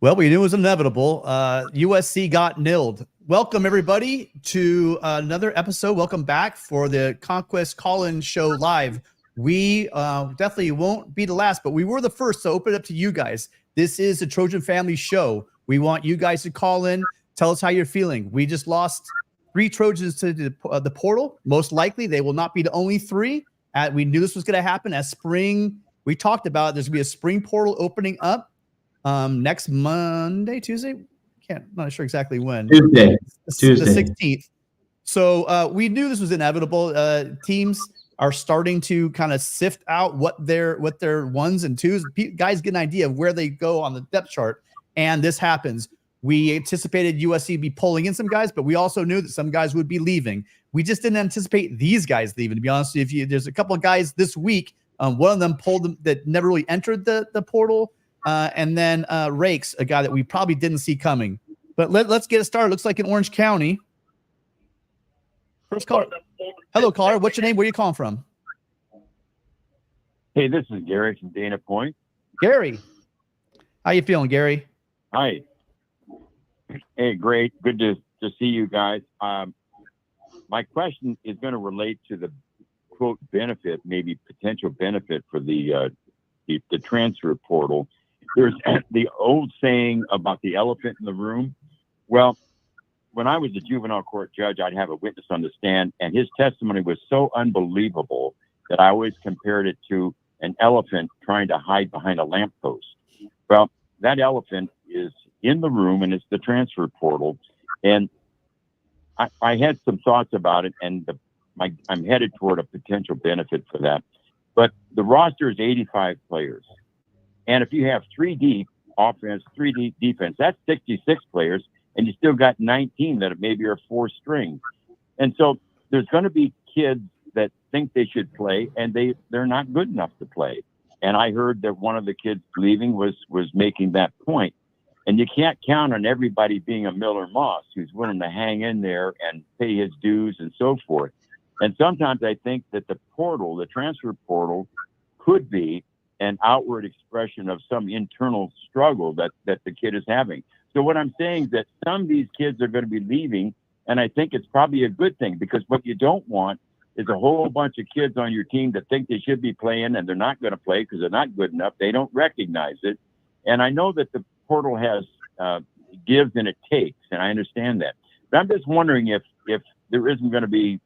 Well, we knew it was inevitable. USC got nilled. Welcome, everybody, to another episode. Welcome back for the Conquest Call-In Show live. We definitely won't be the last, but we were the first to open it up to you guys. This is the Trojan Family Show. We want you guys to call in. Tell us how you're feeling. We just lost 3 Trojans to the portal. Most likely, they will not be the only 3. We knew this was going to happen as spring. We talked about it. There's going to be a spring portal opening up. Next Monday, Tuesday, not sure exactly when. Tuesday. The 16th. So we knew this was inevitable. Teams are starting to kind of sift out what their ones and twos. Guys get an idea of where they go on the depth chart, and this happens. We anticipated USC be pulling in some guys, but we also knew that some guys would be leaving. We just didn't anticipate these guys leaving. To be honest with you, there's a couple of guys this week. One of them pulled them that never really entered the portal. And then Rakes, a guy that we probably didn't see coming. But let's get it started. Looks like in Orange County. First caller. Hello, caller. What's your name? Where are you calling from? Hey, this is Gary from Dana Point. Gary. How you feeling, Gary? Hi. Hey, great. Good to see you guys. My question is going to relate to the quote benefit, maybe potential benefit for the transfer portal. There's the old saying about the elephant in the room. Well, when I was a juvenile court judge, I'd have a witness on the stand, and his testimony was so unbelievable that I always compared it to an elephant trying to hide behind a lamppost. Well, that elephant is in the room, and it's the transfer portal. And I had some thoughts about it, and I'm headed toward a potential benefit for that. But the roster is 85 players. And if you have 3 deep offense, 3 deep defense, that's 66 players, and you still got 19 that maybe are 4 string. And so there's going to be kids that think they should play, and they're not good enough to play. And I heard that one of the kids leaving was making that point. And you can't count on everybody being a Miller Moss who's willing to hang in there and pay his dues and so forth. And sometimes I think that the portal, the transfer portal, could be an outward expression of some internal struggle that the kid is having. So what I'm saying is that some of these kids are going to be leaving, and I think it's probably a good thing, because what you don't want is a whole bunch of kids on your team that think they should be playing and they're not going to play because they're not good enough. They don't recognize it. And I know that the portal has gives and it takes, and I understand that. But I'm just wondering if there isn't going to be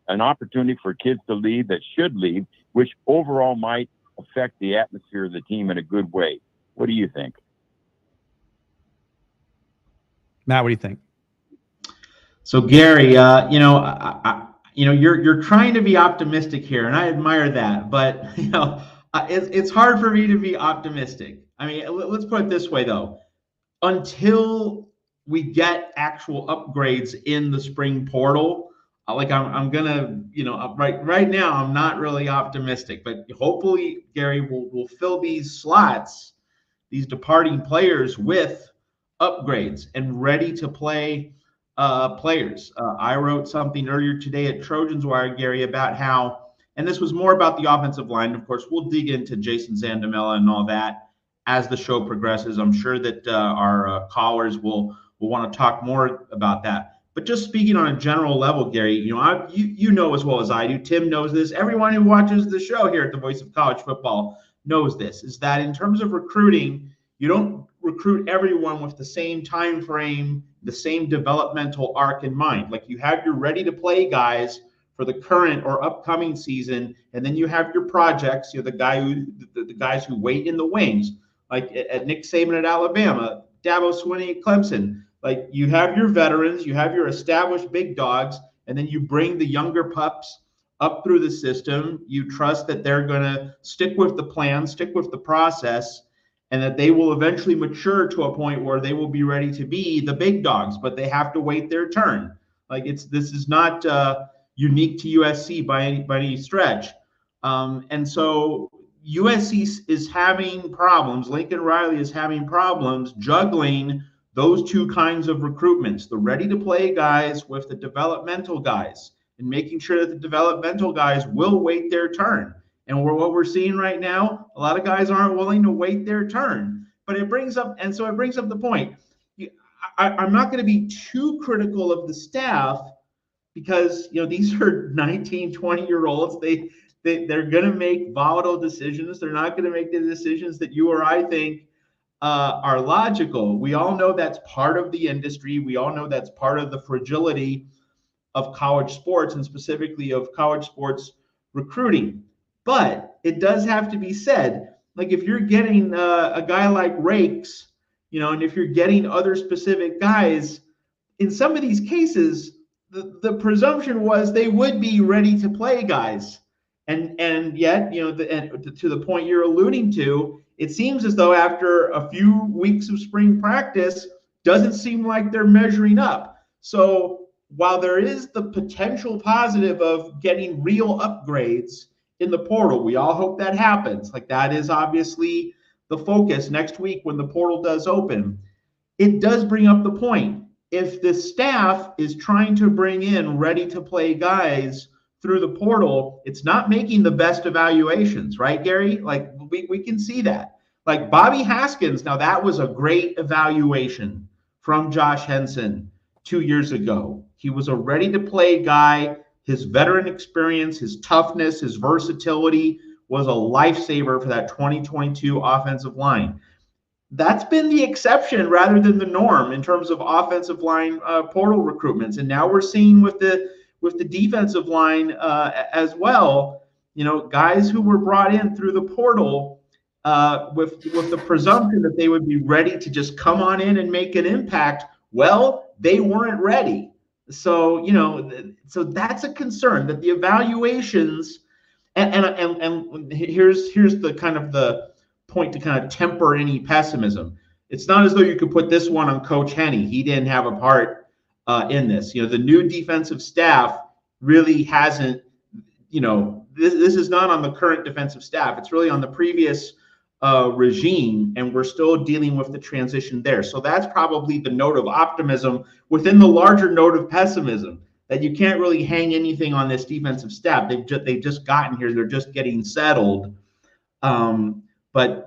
an opportunity for kids to leave that should leave, which overall might affect the atmosphere of the team in a good way. What do you think? Matt, what do you think? So Gary, you're trying to be optimistic here, and I admire that. But it's hard for me to be optimistic. I mean, let's put it this way, though. Until we get actual upgrades in the spring portal, I'm gonna, right now I'm not really optimistic. But hopefully, Gary, will fill these slots, these departing players, with upgrades and ready to play players. I wrote something earlier today at Trojans Wire, Gary, about how, and this was more about the offensive line. Of course, we'll dig into Jason Zandamela and all that as the show progresses. I'm sure that our callers will want to talk more about that. But just speaking on a general level, Gary, you know as well as I do, Tim knows this, everyone who watches the show here at the Voice of College Football knows this, is that in terms of recruiting, you don't recruit everyone with the same time frame, the same developmental arc in mind. Like, you have your ready-to-play guys for the current or upcoming season, and then you have your projects, the guys who wait in the wings, like at Nick Saban at Alabama, Dabo Swinney at Clemson. Like, you have your veterans, you have your established big dogs, and then you bring the younger pups up through the system. You trust that they're going to stick with the plan, stick with the process, and that they will eventually mature to a point where they will be ready to be the big dogs, but they have to wait their turn. Like, this is not unique to USC by any stretch. And so USC is having problems. Lincoln Riley is having problems juggling those two kinds of recruitments, the ready-to-play guys with the developmental guys, and making sure that the developmental guys will wait their turn. And what we're seeing right now, a lot of guys aren't willing to wait their turn But it brings up the point. I'm not going to be too critical of the staff because these are 19, 20-year-olds. They're going to make volatile decisions. They're not going to make the decisions that you or I think are logical. We all know that's part of the industry. We all know that's part of the fragility of college sports, and specifically of college sports recruiting. But it does have to be said, like if you're getting a guy like Rakes, and if you're getting other specific guys, in some of these cases, the presumption was they would be ready to play guys. And yet, to the point you're alluding to, it seems as though after a few weeks of spring practice, doesn't seem like they're measuring up. So while there is the potential positive of getting real upgrades in the portal, we all hope that happens. Like that is obviously the focus next week when the portal does open. It does bring up the point. If the staff is trying to bring in ready to play guys through the portal, it's not making the best evaluations, right, Gary? Like we can see that. Like Bobby Haskins, now that was a great evaluation from Josh Henson 2 years ago. He was a ready to play guy. His veteran experience, his toughness, his versatility was a lifesaver for that 2022 offensive line. That's been the exception rather than the norm in terms of offensive line portal recruitments. And now we're seeing with the defensive line as well, guys who were brought in through the portal with the presumption that they would be ready to just come on in and make an impact. Well, they weren't ready. So, so that's a concern that the evaluations and here's the kind of the point to kind of temper any pessimism. It's not as though you could put this one on Coach Henne. He didn't have a part in this. The new defensive staff really hasn't, this is not on the current defensive staff. It's really on the previous regime, and we're still dealing with the transition there. So that's probably the note of optimism within the larger note of pessimism, that you can't really hang anything on this defensive staff. They've just gotten here. They're just getting settled. But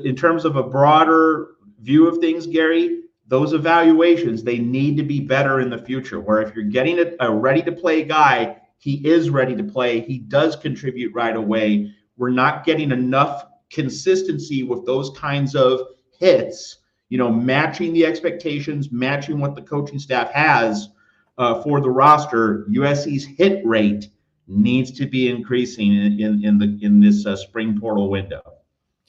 in terms of a broader view of things, Gary, those evaluations, they need to be better in the future, where if you're getting a ready-to-play guy, he is ready to play. He does contribute right away. We're not getting enough consistency with those kinds of hits, matching the expectations, matching what the coaching staff has for the roster. USC's hit rate needs to be increasing in this spring portal window.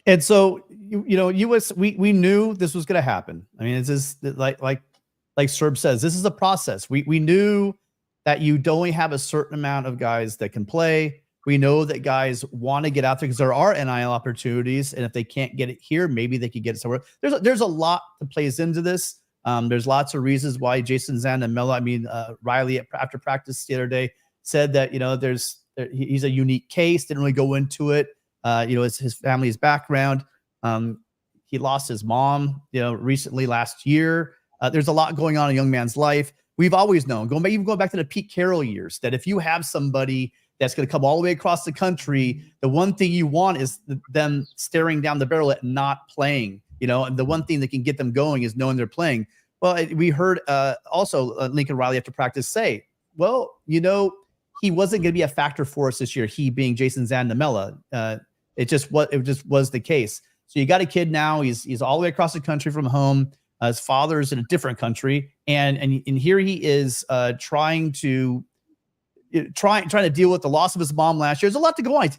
And so, we knew this was going to happen. I mean, it's just like Serb says, this is a process. We knew that you only have a certain amount of guys that can play. We know that guys want to get out there because there are NIL opportunities, and if they can't get it here, maybe they could get it somewhere. There's a lot that plays into this. There's lots of reasons why Jason Zandamela, Riley after practice the other day said that he's a unique case. Didn't really go into it. His family's background. He lost his mom, recently last year. There's a lot going on in a young man's life. We've always known, going back to the Pete Carroll years, that if you have somebody that's going to come all the way across the country, the one thing you want is them staring down the barrel at not playing. And the one thing that can get them going is knowing they're playing. Well, we heard also Lincoln Riley after practice say, well, he wasn't going to be a factor for us this year, he being Jason Zandamela. It just was the case. So you got a kid now, he's all the way across the country from home. His father's in a different country. And here he is trying to deal with the loss of his mom last year. There's a lot to go on.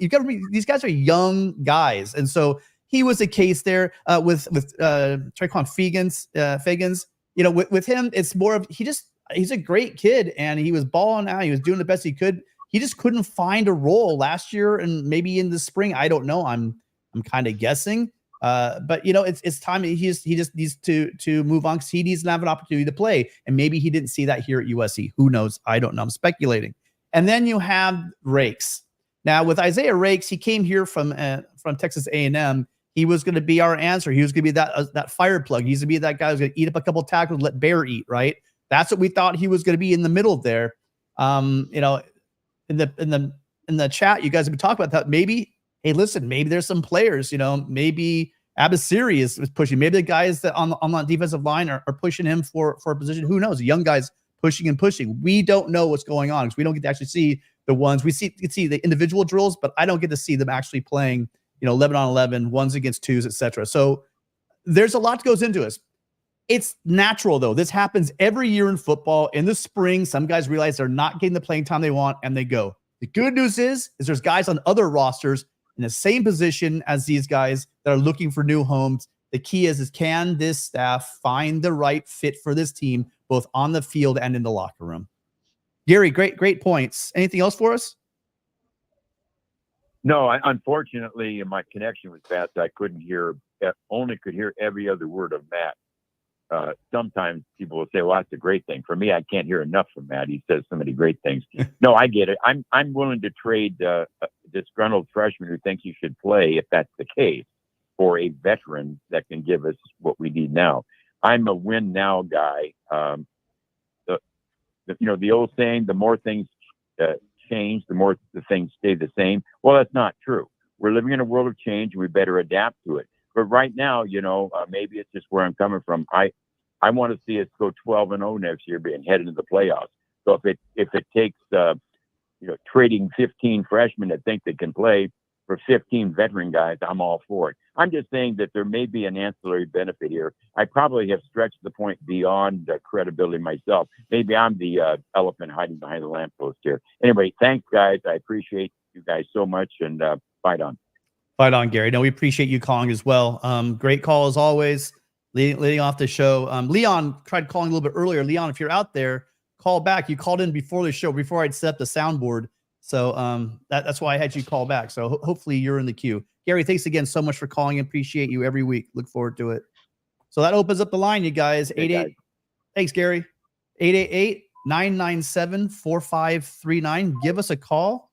These guys are young guys. And so he was a case there with Traquan Fagans. With him, it's more of he's a great kid, and he was balling out. He was doing the best he could. He just couldn't find a role last year, and maybe in the spring. I don't know. I'm kind of guessing. But it's time. He just needs to move on because he needs to have an opportunity to play. And maybe he didn't see that here at USC. Who knows? I don't know. I'm speculating. And then you have Rakes. Now with Isaiah Rakes, he came here from Texas A&M. He was going to be our answer. He was going to be that fire plug. He's going to be that guy who's going to eat up a couple of tackles, let Bear eat. Right. That's what we thought he was going to be in the middle there. In the chat, you guys have been talking about that. Maybe, hey, listen, maybe there's some players, maybe Abasiri is pushing. Maybe the guys that on the defensive line are pushing him for a position. Who knows? Young guys pushing and pushing. We don't know what's going on because we don't get to actually see the ones. We can see the individual drills, but I don't get to see them actually playing, 11 on 11, ones against twos, etc. So there's a lot that goes into this. It's natural, though. This happens every year in football. In the spring, some guys realize they're not getting the playing time they want, and they go. The good news is there's guys on other rosters in the same position as these guys that are looking for new homes. The key is can this staff find the right fit for this team, both on the field and in the locker room? Gary, great points. Anything else for us? No, unfortunately, my connection was bad. So I only could hear every other word of Matt. Sometimes people will say, well, that's a great thing. For me, I can't hear enough from Matt. He says so many great things. No, I get it. I'm willing to trade a disgruntled freshman who thinks he should play, if that's the case, for a veteran that can give us what we need now. I'm a win now guy. The old saying, the more things change, the more the things stay the same. Well, that's not true. We're living in a world of change, and we better adapt to it. But right now, maybe it's just where I'm coming from. I want to see us go 12-0 next year and head into the playoffs. So if it takes trading 15 freshmen that think they can play for 15 veteran guys, I'm all for it. I'm just saying that there may be an ancillary benefit here. I probably have stretched the point beyond credibility myself. Maybe I'm the elephant hiding behind the lamppost here. Anyway, thanks, guys. I appreciate you guys so much, and fight on. Fight on, Gary. No, we appreciate you calling as well. Great call as always, leading off the show. Leon tried calling a little bit earlier. Leon, if you're out there, call back. You called in before the show, before I'd set up the soundboard. So that's why I had you call back. So hopefully you're in the queue. Gary, thanks again so much for calling. Appreciate you every week. Look forward to it. So that opens up the line, you guys. 88. Thanks, Gary. 888-997-4539. Give us a call.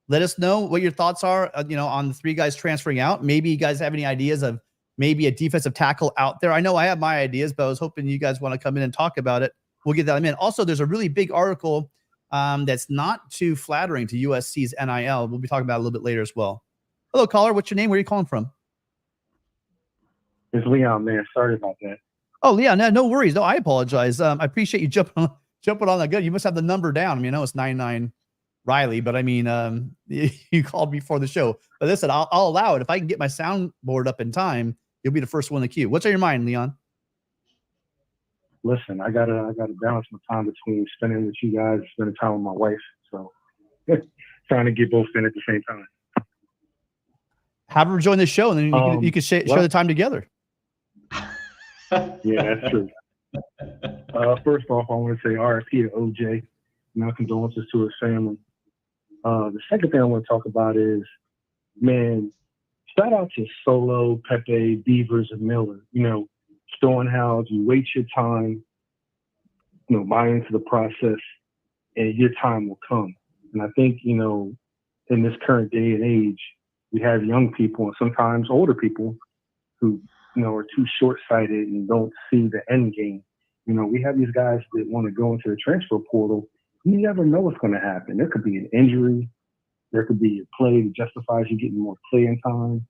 Let us know what your thoughts are, on the three guys transferring out. Maybe you guys have any ideas of maybe a defensive tackle out there. I know I have my ideas, but I was hoping you guys want to come in and talk about it. We'll get that in. Also, there's a really big article that's not too flattering to USC's NIL. We'll be talking about it a little bit later as well. Hello, caller. What's your name? Where are you calling from? It's Leon, man. Sorry about that. Oh, Leon, no worries. No, I apologize. I appreciate you jumping on that. Good. You must have the number down. I mean, I know it's 99 Riley, but I mean, you called before the show. But listen, I'll allow it. If I can get my soundboard up in time, you'll be the first one in the queue. What's on your mind, Leon? Listen, I gotta balance my time between spending with you guys, spending time with my wife. So trying to get both in at the same time. Have her join the show, and then you can share the time together. Yeah, that's true. First off, I want to say RIP to OJ. My condolences to his family. The second thing I want to talk about is, man, shout out to Solo, Pepe, Beavers, and Miller. Showing how if you wait your time, buy into the process, and your time will come. And I think, in this current day and age, we have young people and sometimes older people who, are too short-sighted and don't see the end game. We have these guys that want to go into the transfer portal. You never know what's going to happen. There could be an injury. There could be a play that justifies you getting more playing time.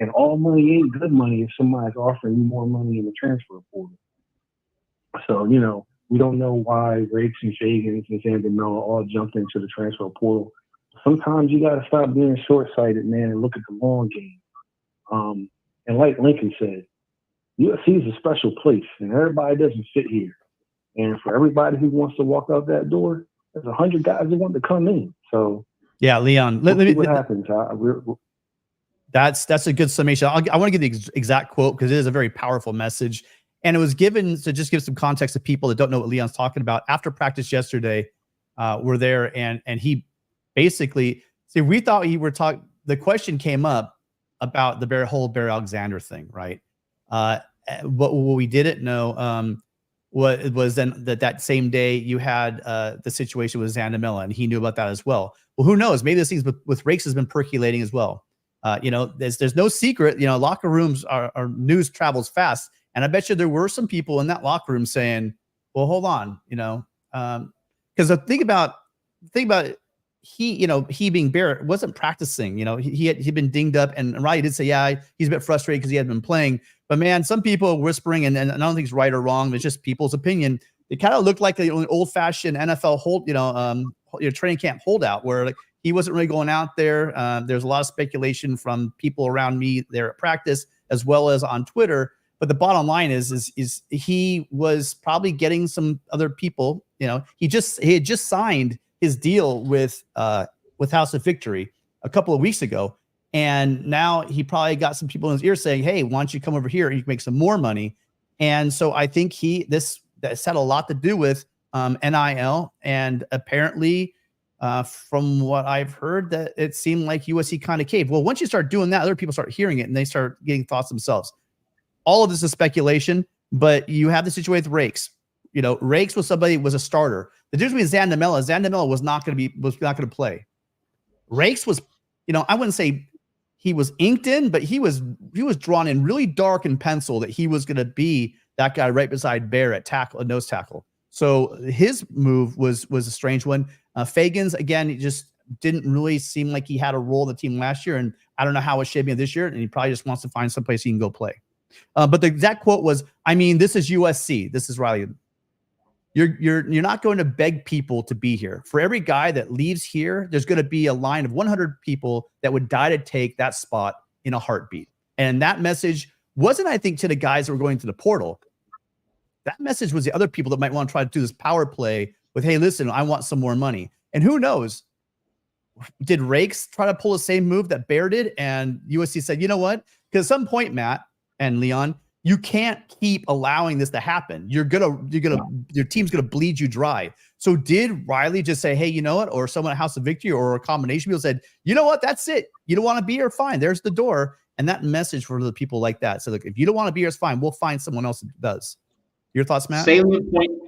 And all money ain't good money if somebody's offering you more money in the transfer portal. So, we don't know why Rakes and Fagans and Xander Miller all jumped into the transfer portal. Sometimes you got to stop being short-sighted, man, and look at the long game. And like Lincoln said, USC is a special place, and everybody doesn't fit here. And for everybody who wants to walk out that door, there's 100 guys that want to come in. So, yeah, Leon, let me see what happens. That's a good summation. I want to give the exact quote because it is a very powerful message. And it was given to just give some context to people that don't know what Leon's talking about. After practice yesterday, we're there, and he basically, we thought the question came up about the whole Bear Alexander thing, right? What we didn't know what it was then that same day you had the situation with Xander and he knew about that as well. Well, who knows? Maybe this thing with Rakes has been percolating as well. There's no secret. Locker rooms are news travels fast, and I bet you there were some people in that locker room saying, "Well, hold on," because think about it. he being Barrett wasn't practicing. He'd been dinged up, and Riley did say, yeah, he's a bit frustrated because he hadn't been playing. But man, some people are whispering, and I don't think it's right or wrong. It's just people's opinion. It kind of looked like an old-fashioned NFL training camp holdout, where like he wasn't really going out there. There's a lot of speculation from people around me there at practice, as well as on Twitter. But the bottom line is he was probably getting some other people. He had just signed his deal with House of Victory a couple of weeks ago, and now he probably got some people in his ear saying, "Hey, why don't you come over here and you can make some more money?" And so I think that's had a lot to do with NIL, and apparently, from what I've heard, that it seemed like USC kind of caved. Well, once you start doing that, other people start hearing it and they start getting thoughts themselves. All of this is speculation, but you have the situation with Rakes. Rakes was a starter. The difference between Zandamela was not going to play. Rakes was, I wouldn't say he was inked in, but he was drawn in really dark in pencil that he was going to be that guy right beside Bear at nose tackle. So his move was a strange one. Fagans, again, it just didn't really seem like he had a role in the team last year, and I don't know how it's shaping up this year, and he probably just wants to find someplace he can go play. But the exact quote was, this is USC. This is Riley. You're not going to beg people to be here. For every guy that leaves here, there's going to be a line of 100 people that would die to take that spot in a heartbeat. And that message wasn't, I think, to the guys that were going to the portal. That message was the other people that might want to try to do this power play with, hey, listen, I want some more money. And who knows? Did Rakes try to pull the same move that Bear did? And USC said, you know what? Because at some point, Matt and Leon, you can't keep allowing this to happen. Your team's gonna bleed you dry. So did Riley just say, hey, you know what? Or someone at House of Victory or a combination of people said, you know what? That's it. You don't want to be here? Fine. There's the door. And that message for the people like that. So look, if you don't want to be here, it's fine. We'll find someone else that does. Your thoughts, Matt?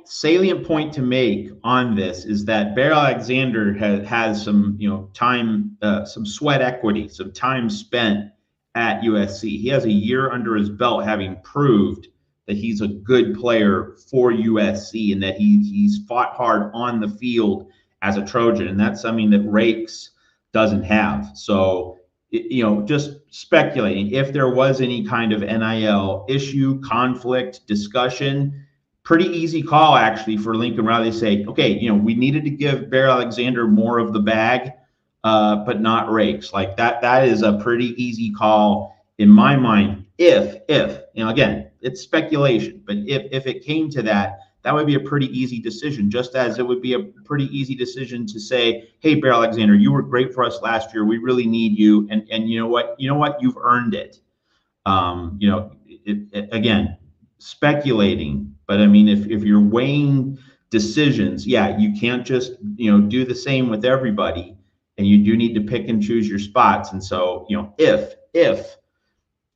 Salient point to make on this is that Bear Alexander has some time, some sweat equity, some time spent at USC. He has a year under his belt, having proved that he's a good player for USC and that he's fought hard on the field as a Trojan, and that's something that Rakes doesn't have. So, just speculating, if there was any kind of NIL issue, conflict, discussion, pretty easy call actually for Lincoln Riley to say, okay, we needed to give Bear Alexander more of the bag, but not Rakes. Like that is a pretty easy call in my mind. If again, it's speculation, but if it came to that would be a pretty easy decision, just as it would be a pretty easy decision to say, hey, Bear Alexander, you were great for us last year. We really need you. And you know what? You've earned it. Again, speculating, but if you're weighing decisions, you can't just, do the same with everybody, and you do need to pick and choose your spots. And so, if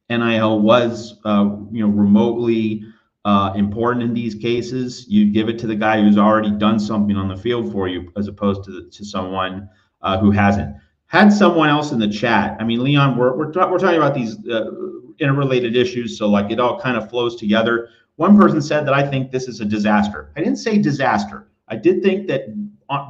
NIL was, remotely important in these cases, you give it to the guy who's already done something on the field for you, as opposed to someone who hasn't. Had someone else in the chat. Leon, we're talking about these interrelated issues, so like it all kind of flows together. One person said that I think this is a disaster. I didn't say disaster. I did think that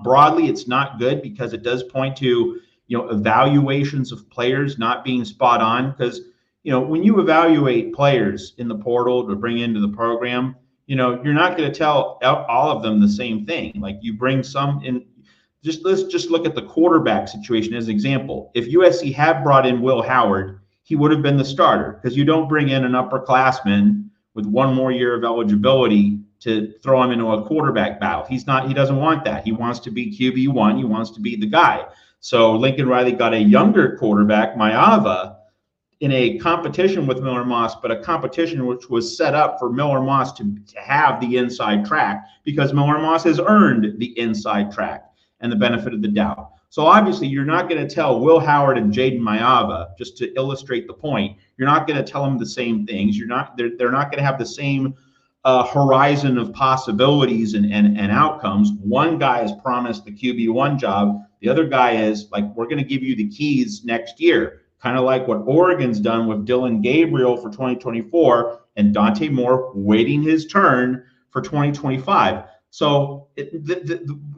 broadly it's not good, because it does point to evaluations of players not being spot on. Because when you evaluate players in the portal to bring into the program, you're not going to tell all of them the same thing. Like you bring some in. Let's just look at the quarterback situation as an example. If USC had brought in Will Howard, he would have been the starter, because you don't bring in an upperclassman with one more year of eligibility to throw him into a quarterback battle. He doesn't want that. He wants to be QB1. He wants to be the guy. So Lincoln Riley got a younger quarterback, Maava, in a competition with Miller Moss, but a competition which was set up for Miller Moss to have the inside track, because Miller Moss has earned the inside track and the benefit of the doubt. So obviously you're not going to tell Will Howard and Jaden Maava, just to illustrate the point, you're not going to tell them the same things. They're not going to have the same horizon of possibilities and outcomes. One guy is promised the QB1 job. The other guy is like, we're going to give you the keys next year. Kind of like what Oregon's done with Dylan Gabriel for 2024 and Dante Moore waiting his turn for 2025. So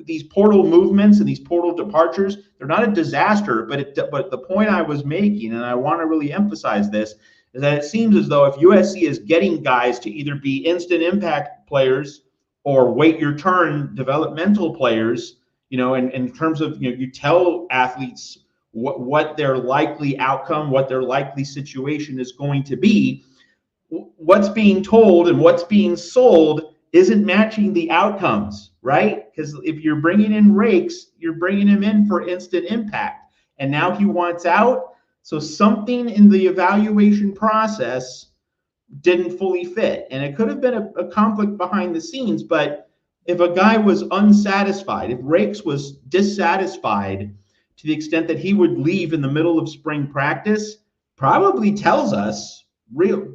these portal movements and these portal departures, they're not a disaster, but the point I was making, and I want to really emphasize this, is that it seems as though if USC is getting guys to either be instant impact players or wait your turn developmental players, and in terms of, you tell athletes what their likely outcome, what their likely situation is going to be, what's being told and what's being sold isn't matching the outcomes, right? Because if you're bringing in rakes, you're bringing him in for instant impact. And now he wants out. So something in the evaluation process didn't fully fit. And it could have been a conflict behind the scenes, but if a guy was unsatisfied, if Rakes was dissatisfied to the extent that he would leave in the middle of spring practice, probably tells us,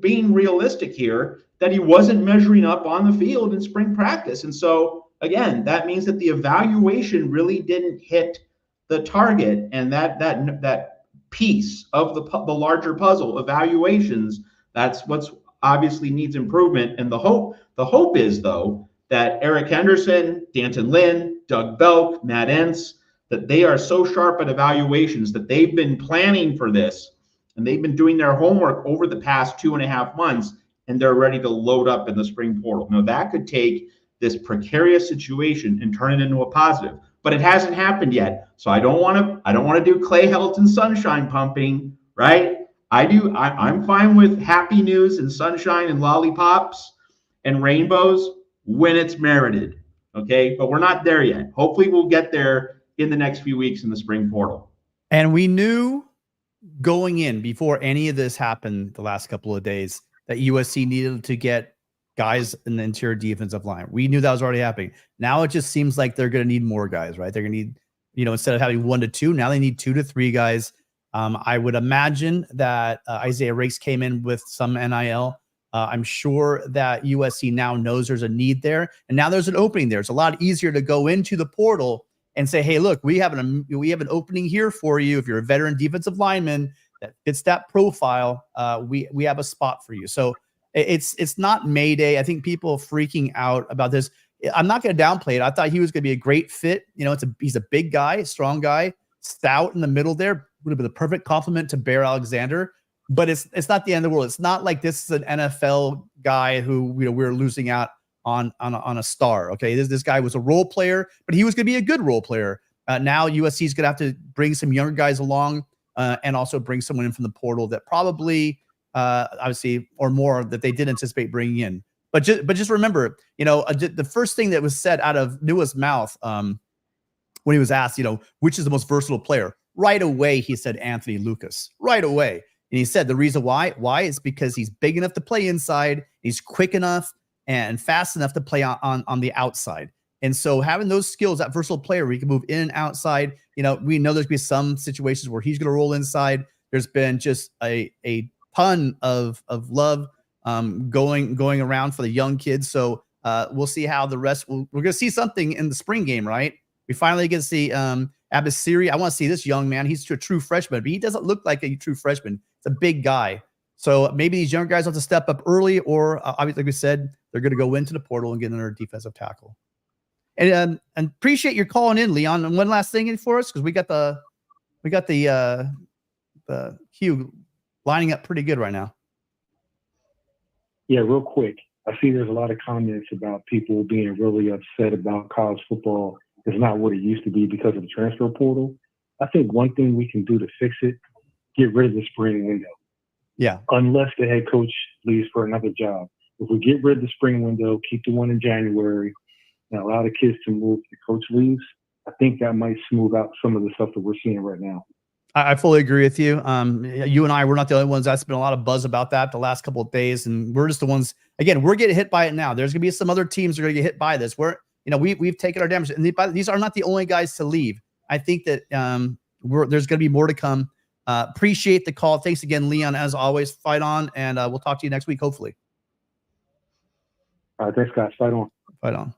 being realistic here, that he wasn't measuring up on the field in spring practice. And so, again, that means that the evaluation really didn't hit the target, and that piece of the larger puzzle, evaluations, that's what's obviously needs improvement. And the hope is, though, that Eric Henderson, Danton Lynn, Doug Belk, Matt Entz, that they are so sharp at evaluations that they've been planning for this, and they've been doing their homework over the past 2.5 months, and they're ready to load up in the spring portal. Now, that could take this precarious situation and turn it into a positive, but it hasn't happened yet. So I don't want to do Clay Helton sunshine pumping, right? I'm fine with happy news and sunshine and lollipops and rainbows when it's merited, okay? But we're not there yet. Hopefully we'll get there in the next few weeks in the spring portal. And we knew going in, before any of this happened the last couple of days, that USC needed to get guys in the interior defensive line. We knew that was already happening. Now it just seems like they're going to need more guys, right? They're going to need, instead of having 1 to 2, now they need 2 to 3 guys. I would imagine that Isaiah Rakes came in with some NIL. I'm sure that USC now knows there's a need there, and now there's an opening there. It's a lot easier to go into the portal and say, hey, look, we have an opening here for you. If you're a veteran defensive lineman that fits that profile, we have a spot for you. So it's not Mayday. I think people are freaking out about this. I'm not going to downplay it. I thought he was going to be a great fit. He's a big guy, strong guy, stout in the middle there. Would have been the perfect complement to Bear Alexander. But it's not the end of the world. It's not like this is an NFL guy who we're losing out on a star. Okay, this guy was a role player, but he was going to be a good role player. Now USC is going to have to bring some younger guys along and also bring someone in from the portal that probably obviously or more that they did anticipate bringing in. But just remember, the first thing that was said out of Nua's mouth when he was asked, which is the most versatile player, right away he said Anthony Lucas. Right away. And he said the reason why is because he's big enough to play inside, he's quick enough and fast enough to play on the outside. And so having those skills, that versatile player where he can move in and outside, we know there's going to be some situations where he's going to roll inside. There's been just a ton of love going around for the young kids. So we'll see how the rest we're going to see something in the spring game, right? We finally get to see Abasiri. I want to see this young man. He's a true freshman, but he doesn't look like a true freshman. It's a big guy. So maybe these young guys have to step up early, or obviously, like we said, they're going to go into the portal and get another defensive tackle. And appreciate your calling in, Leon. And one last thing for us, because we got the queue lining up pretty good right now. Yeah, real quick. I see there's a lot of comments about people being really upset about college football is not what it used to be because of the transfer portal. I think one thing we can do to fix it, get rid of the spring window. Yeah. Unless the head coach leaves for another job. If we get rid of the spring window, keep the one in January, and allow the kids to move if the coach leaves, I think that might smooth out some of the stuff that we're seeing right now. I fully agree with you. You and I, we're not the only ones. That's been a lot of buzz about that the last couple of days, and we're just the ones. Again, we're getting hit by it now. There's going to be some other teams that are going to get hit by this. We've taken our damage, and these are not the only guys to leave. I think that there's going to be more to come. Appreciate the call. Thanks again, Leon. As always, fight on, and we'll talk to you next week, hopefully. All right, thanks, guys. Fight on. Fight on.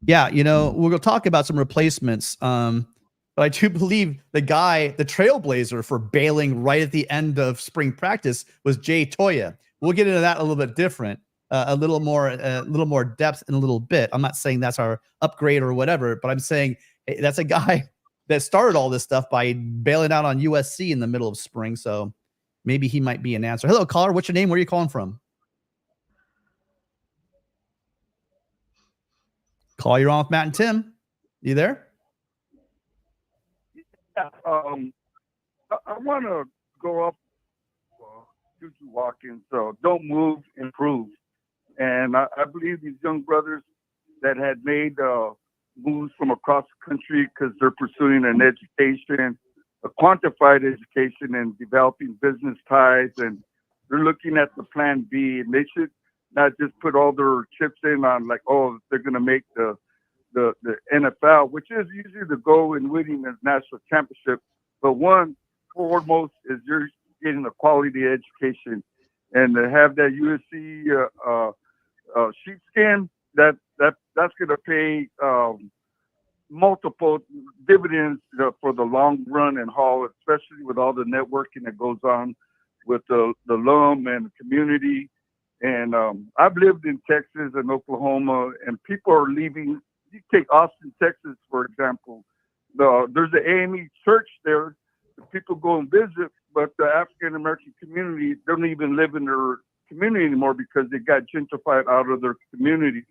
Yeah, we're going to talk about some replacements. But I do believe the trailblazer for bailing right at the end of spring practice was Jay Toya. We'll get into that a little bit different. a little more depth in a little bit. I'm not saying that's our upgrade or whatever, but I'm saying that's a guy that started all this stuff by bailing out on USC in the middle of spring. So maybe he might be an answer. Hello, caller. What's your name? Where are you calling from? Call, you're on with Matt and Tim. You there? Yeah, I want to go up Juju Watkins. So don't move, improve. And I believe these young brothers that had made moves from across the country because they're pursuing an education, a quantified education, and developing business ties, and they're looking at the plan B. And they should not just put all their chips in on like, oh, they're going to make the NFL, which is usually the goal in winning a national championship. But one foremost is you're getting a quality education, and to have that USC sheepskin, that's going to pay multiple dividends for the long run and haul, especially with all the networking that goes on with the alum and the community. And I've lived in Texas and Oklahoma, and people are leaving. You take Austin, Texas, for example. There's an AME church there. The people go and visit, but the African-American community don't even live in their community anymore because they got gentrified out of their community.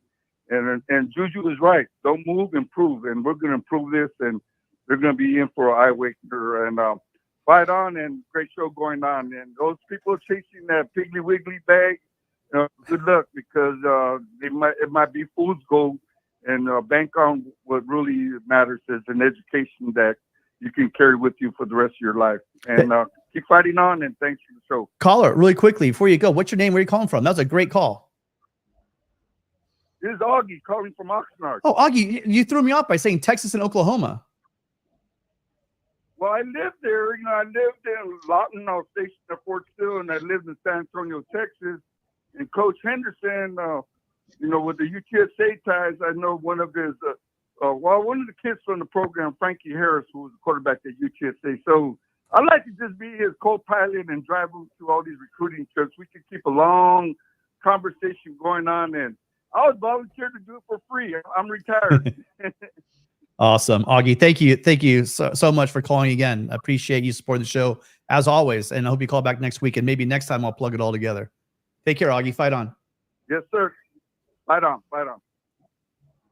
And Juju is right. Don't move, improve. And we're going to improve this, and they're going to be in for an eye waker. And fight on, and great show going on. And those people chasing that Piggly Wiggly bag, good luck, because it might be fool's gold. And bank on what really matters is an education that you can carry with you for the rest of your life. And keep fighting on, and thanks for the show. Caller, really quickly, before you go, what's your name? Where are you calling from? That was a great call. This is Augie calling from Oxnard. Oh, Augie, you threw me off by saying Texas and Oklahoma. Well, I lived there. I lived in Lawton. I was stationed at Fort Sill, and I lived in San Antonio, Texas. And Coach Henderson, with the UTSA ties, I know one of his, one of the kids from the program, Frankie Harris, who was the quarterback at UTSA. So I'd like to just be his co-pilot and drive him to all these recruiting trips. We could keep a long conversation going on, and I would volunteer to do it for free. I'm retired. Awesome. Augie, thank you so much for calling again. I appreciate you supporting the show as always, and I hope you call back next week, and maybe next time I'll plug it all together. Take care, Augie. Fight on. Yes, sir. Fight on. Fight on.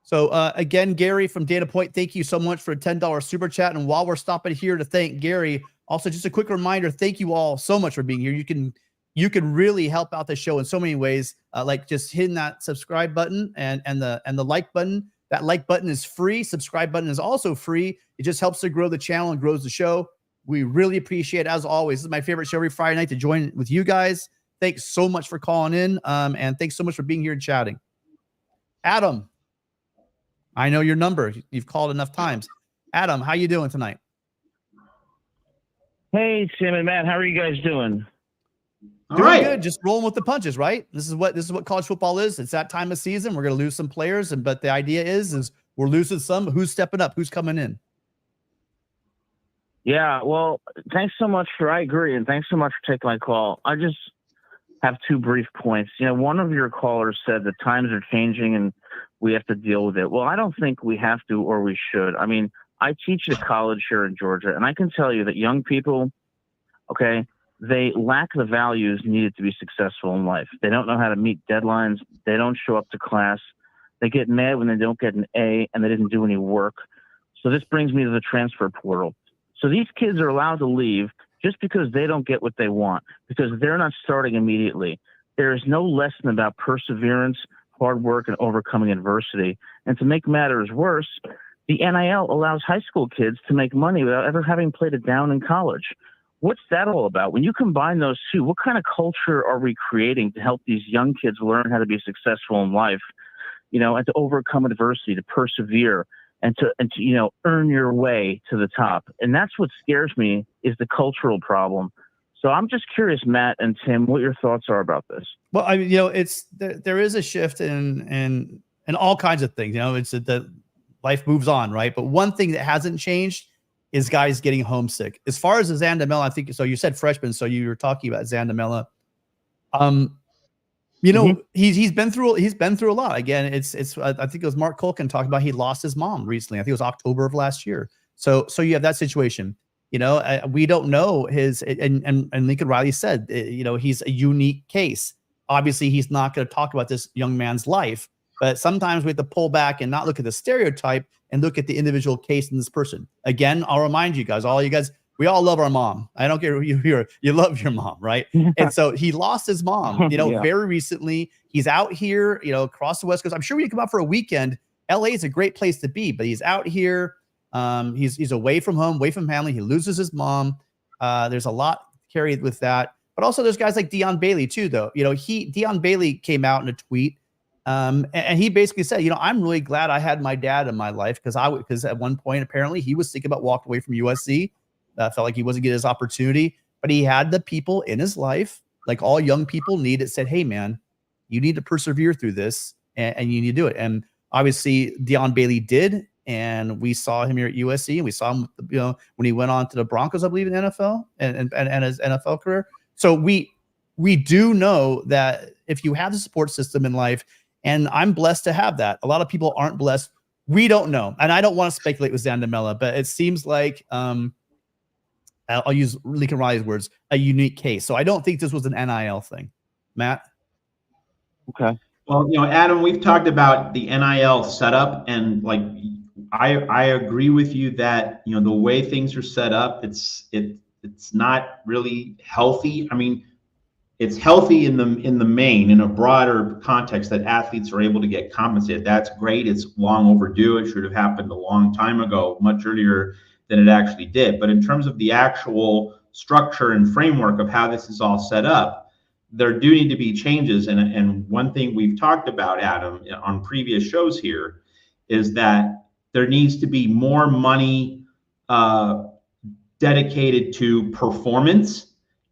So again, Gary from Data Point, thank you so much for a $10 super chat. And while we're stopping here to thank Gary, also just a quick reminder, thank you all so much for being here. You can really help out the show in so many ways, like just hitting that subscribe button and the like button. That like button is free. Subscribe button is also free. It just helps to grow the channel and grows the show. We really appreciate it, as always. This is my favorite show every Friday night to join with you guys. Thanks so much for calling in, and thanks so much for being here and chatting. Adam, I know your number. You've called enough times. Adam, how you doing tonight? Hey, Tim and Matt, how are you guys doing? Doing good. Just rolling with the punches, right? This is what college football is. It's that time of season. We're going to lose some players, but the idea is we're losing some. Who's stepping up? Who's coming in? Yeah, well, thanks so much I agree, and thanks so much for taking my call. I just have two brief points. One of your callers said that times are changing and we have to deal with it. Well, I don't think we have to, or we should. I mean, I teach at college here in Georgia, and I can tell you that young people, okay, they lack the values needed to be successful in life. They don't know how to meet deadlines. They don't show up to class. They get mad when they don't get an A and they didn't do any work. So this brings me to the transfer portal. So these kids are allowed to leave just because they don't get what they want, because they're not starting immediately. There is no lesson about perseverance, hard work, and overcoming adversity. And to make matters worse, the NIL allows high school kids to make money without ever having played it down in college. What's that all about? When you combine those two, what kind of culture are we creating to help these young kids learn how to be successful in life, and to overcome adversity, to persevere, and to earn your way to the top? And that's what scares me, is the cultural problem. So I'm just curious, Matt and Tim, what your thoughts are about this. Well, I mean, it's there is a shift in all kinds of things. It's that life moves on, right? But one thing that hasn't changed is guys getting homesick. As far as the Zandamela, I think so. You said freshman, so you were talking about Zandamela. You know, he's been through a lot. Again, it's I think it was Mark Culkin talking about he lost his mom recently. I think it was October of last year. So you have that situation. You know, we don't know his, and Lincoln Riley said, you know, he's a unique case. Obviously, he's not going to talk about this young man's life, but sometimes we have to pull back and not look at the stereotype and look at the individual case in this person. Again, I'll remind you guys, all you guys, we all love our mom. I don't care who you hear, you love your mom, right? And so he lost his mom, you know, very recently. He's out here, you know, across the West Coast. I'm sure when you come out for a weekend, LA is a great place to be, but he's out here. He's away from home, away from family. He loses his mom. There's a lot carried with that. But also there's guys like Deion Bailey too, though. You know, Deion Bailey came out in a tweet, and he basically said, you know, I'm really glad I had my dad in my life because at one point apparently he was thinking about walking away from USC. Felt like he wasn't getting his opportunity, but he had the people in his life, like all young people need, that said, hey man, you need to persevere through this and you need to do it. And obviously Deion Bailey did. And we saw him here at USC, and we saw him, you know, when he went on to the Broncos, I believe, in the NFL and his NFL career. So we do know that if you have the support system in life, and I'm blessed to have that. A lot of people aren't blessed. We don't know. And I don't want to speculate with Zan DeMella, but it seems like, I'll use Lincoln Riley's words, a unique case. So I don't think this was an NIL thing. Matt? Okay. Well, you know, Adam, we've talked about the NIL setup, and like, I agree with you that, you know, the way things are set up, it's not really healthy. I mean, it's healthy in the main, in a broader context, that athletes are able to get compensated. That's great. It's long overdue. It should have happened a long time ago, much earlier than it actually did. But in terms of the actual structure and framework of how this is all set up, there do need to be changes. And one thing we've talked about, Adam, on previous shows here, is that there needs to be more money dedicated to performance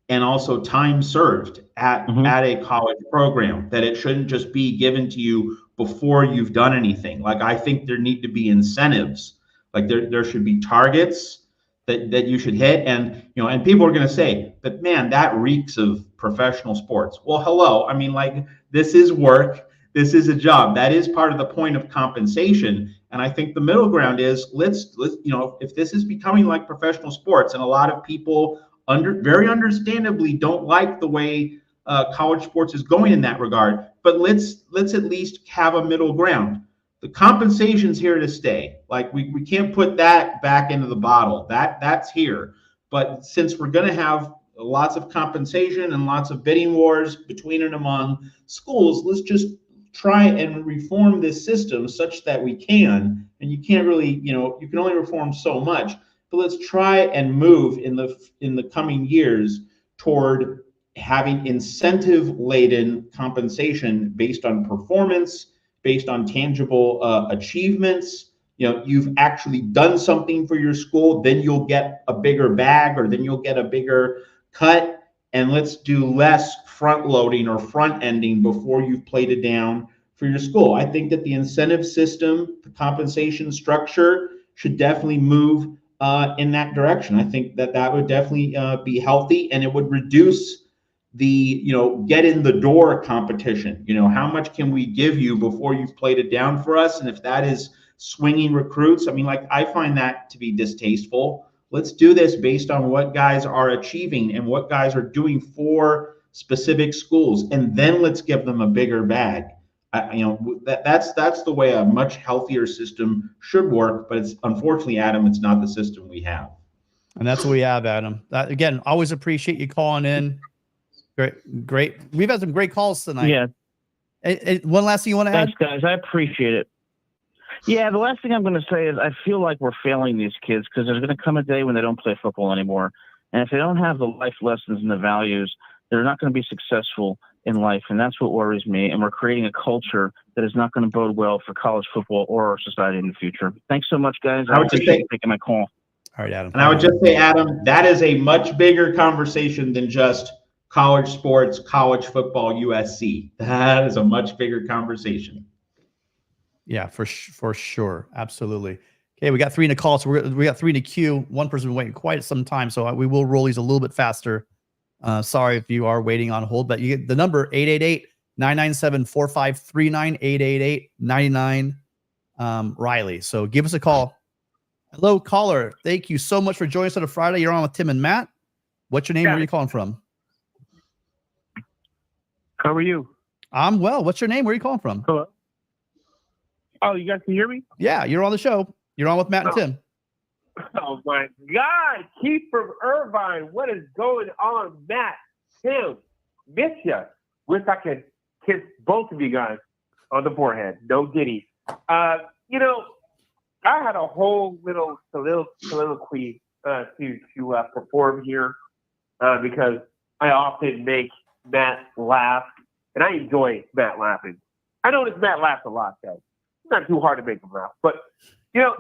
and also time served at a college program, that it shouldn't just be given to you before you've done anything. Like, I think there need to be incentives. Like there should be targets that you should hit. And, you know, and people are going to say, but man, that reeks of professional sports. Well, hello. I mean, like, this is work. This is a job. That is part of the point of compensation. And I think the middle ground is let's you know, if this is becoming like professional sports, and a lot of people very understandably don't like the way college sports is going in that regard, but let's at least have a middle ground. The compensation's here to stay. Like, we can't put that back into the bottle. That's here. But since we're going to have lots of compensation and lots of bidding wars between and among schools, let's just try and reform this system such that we can. And you can't really, you know, you can only reform so much, but let's try and move in the coming years toward having incentive laden compensation based on performance, based on tangible achievements. You know, you've actually done something for your school, then you'll get a bigger bag, or then you'll get a bigger cut. And let's do less front loading or front ending before you've played it down for your school. I think that the incentive system, the compensation structure, should definitely move in that direction. I think that would definitely be healthy, and it would reduce the, you know, get in the door competition. You know, how much can we give you before you've played it down for us? And if that is swinging recruits, I mean, like, I find that to be distasteful. Let's do this based on what guys are achieving and what guys are doing for specific schools, and then let's give them a bigger bag. You know, that's the way a much healthier system should work. But it's, unfortunately, Adam, it's not the system we have. And that's what we have, Adam. Again, always appreciate you calling in. Great. We've had some great calls tonight. Yeah. One last thing you want to add? Thanks, guys. I appreciate it. Yeah, the last thing I'm going to say is I feel like we're failing these kids, because there's going to come a day when they don't play football anymore. And if they don't have the life lessons and the values, they're not going to be successful in life. And that's what worries me. And we're creating a culture that is not going to bode well for college football or our society in the future. Thanks so much, guys. I appreciate you taking my call. All right, Adam. And I would just say, Adam, that is a much bigger conversation than just college sports, college football, USC. That is a much bigger conversation. Yeah, for sure. Absolutely. Okay, we got 3 in the call. So we got 3 in the queue. One person been waiting quite some time, so we will roll these a little bit faster. Sorry if you are waiting on hold, but you get the number 888 997-453-9888-99 Riley. So give us a call. Hello, caller. Thank you so much for joining us on a Friday. You're on with Tim and Matt. What's your name? Where are you calling from? How are you? I'm well. What's your name? Where are you calling from? Hello. Oh, you guys can hear me? Yeah, you're on the show. You're on with Matt and Tim. Oh my God, Keith from Irvine. What is going on, Matt? Tim, miss ya. Wish I could kiss both of you guys on the forehead. No ditty. You know, I had a whole little soliloquy to perform here because I often make Matt laugh, and I enjoy Matt laughing. I notice Matt laughs a lot, guys. It's not too hard to make him laugh, but you know,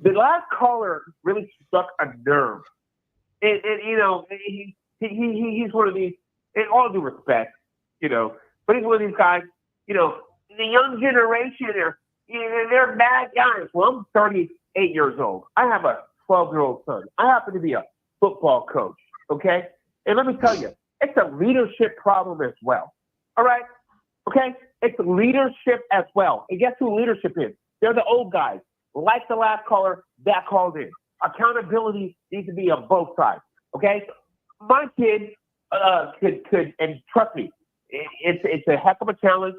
the last caller really struck a nerve, and you know, he's one of these. In all due respect, you know, but he's one of these guys. You know, the young generation, they're bad guys. Well, I'm 38 years old. I have a 12-year-old son. I happen to be a football coach. Okay, and let me tell you, it's a leadership problem as well. All right, okay, it's leadership as well. And guess who leadership is? They're the old guys. Like the last caller that called in. Accountability needs to be on both sides. Okay? My kid could, and trust me, it's a heck of a challenge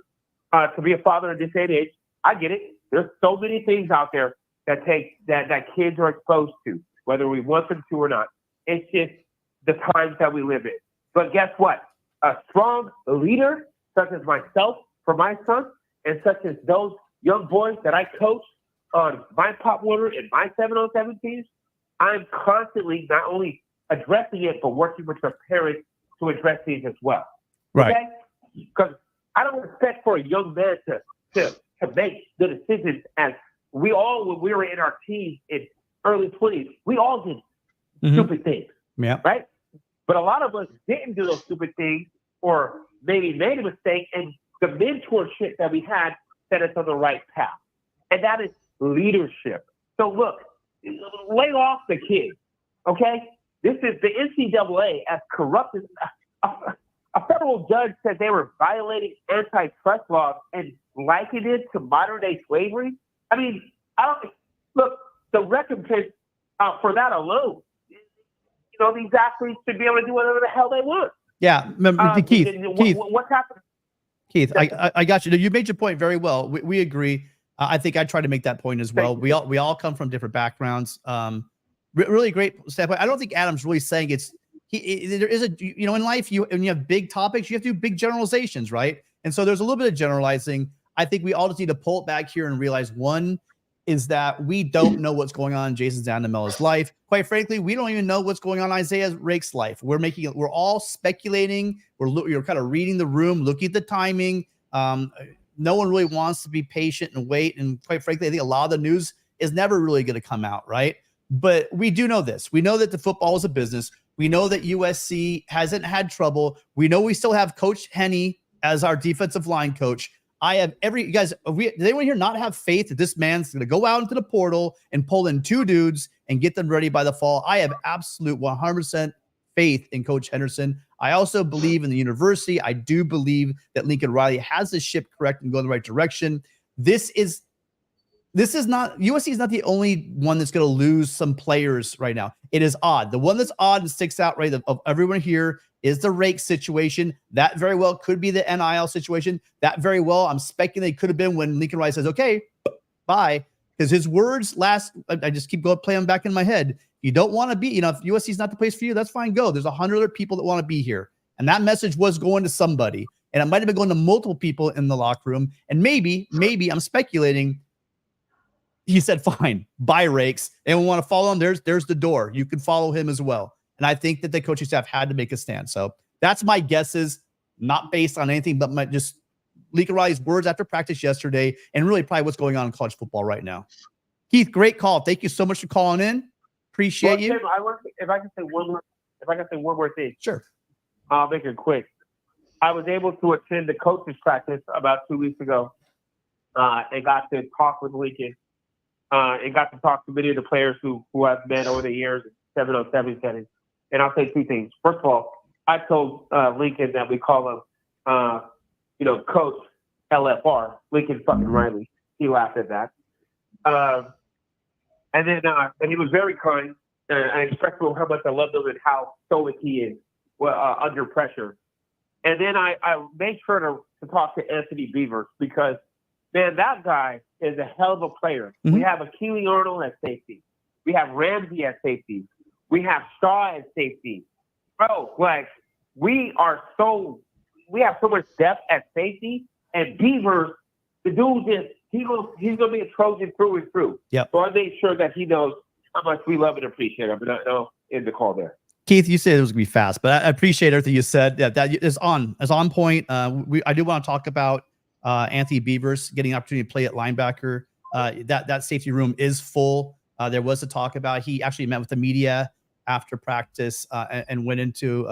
to be a father at this age. I get it. There's so many things out there that kids are exposed to, whether we want them to or not. It's just the times that we live in. But guess what? A strong leader, such as myself for my son, and such as those young boys that I coach on my Pop Warner and my 7-on-7 teams, I'm constantly not only addressing it, but working with their parents to address these as well. Right. Okay? Because I don't expect for a young man to make the decisions as we all, when we were in our teens in early 20s, we all did stupid things. Yeah. Right? But a lot of us didn't do those stupid things or maybe made a mistake, and the mentorship that we had set us on the right path. And that is leadership. So look, lay off the kids, okay? This is the NCAA as corrupt as a federal judge said they were violating antitrust laws and likened it to modern day slavery. I mean, look, the recompense for that alone, you know, these athletes should be able to do whatever the hell they want. Yeah, Keith, what's happening? Keith, I got you. You made your point very well. We agree. I think I try to make that point as well. We all come from different backgrounds. Really great standpoint. I don't think Adam's really saying there is a, you know, in life, when you have big topics, you have to do big generalizations, right? And so there's a little bit of generalizing. I think we all just need to pull it back here and realize, one is that we don't know what's going on in Jason Zandamella's life. Quite frankly, we don't even know what's going on in Isaiah Rake's life. We're all speculating. We're kind of reading the room, looking at the timing. No one really wants to be patient and wait. And quite frankly, I think a lot of the news is never really going to come out, right? But we do know this. We know that the football is a business. We know that USC hasn't had trouble. We know we still have Coach Henne as our defensive line coach. I have does anyone here not have faith that this man's going to go out into the portal and pull in 2 dudes and get them ready by the fall? I have absolute 100% faith in Coach Henderson. I also believe in the university. I do believe that Lincoln Riley has the ship correct and going the right direction. USC is not the only one that's going to lose some players right now. It is odd. The one that's odd and sticks out right of everyone here is the Rake situation. That very well could be the NIL situation. That very well, I'm speculating, could have been when Lincoln Riley says, okay, bye. Because his words I just keep playing them back in my head. You don't want to be, if USC is not the place for you, that's fine. Go. There's 100 other people that want to be here. And that message was going to somebody. And it might have been going to multiple people in the locker room. And maybe I'm speculating, he said, fine, bye, Rakes. Anyone want to follow him? There's the door. You can follow him as well. And I think that the coaching staff had to make a stand. So that's my guesses, not based on anything, but just Lincoln Riley's words after practice yesterday, and really probably what's going on in college football right now. Keith, great call. Thank you so much for calling in. Appreciate you. Tim, if I can say one more thing. Sure. I'll make it quick. I was able to attend the coaches practice about 2 weeks ago, and got to talk with Lincoln, and got to talk to many of the players who I've met over the years in 7-on-7 settings. And I'll say 2 things. First of all, I told Lincoln that we call him, Coach LFR, Lincoln fucking Riley. He laughed at that. And he was very kind. I expressed to him how much I loved him and how stoic he is under pressure. And then I made sure to talk to Anthony Beavers because, man, that guy is a hell of a player. Mm-hmm. We have Keely Arnold at safety. We have Ramsey at safety. We have Shaw at safety. Bro, we have so much depth at safety. And Beavers, the dude he's gonna be a Trojan through and through. Yep. So I made sure that he knows how much we love and appreciate him. But I'll end the call there. Keith, you said it was gonna be fast, but I appreciate everything you said. Yeah, that is on point. I do want to talk about Anthony Beavers getting an opportunity to play at linebacker. That safety room is full. There was a talk about he actually met with the media after practice and went into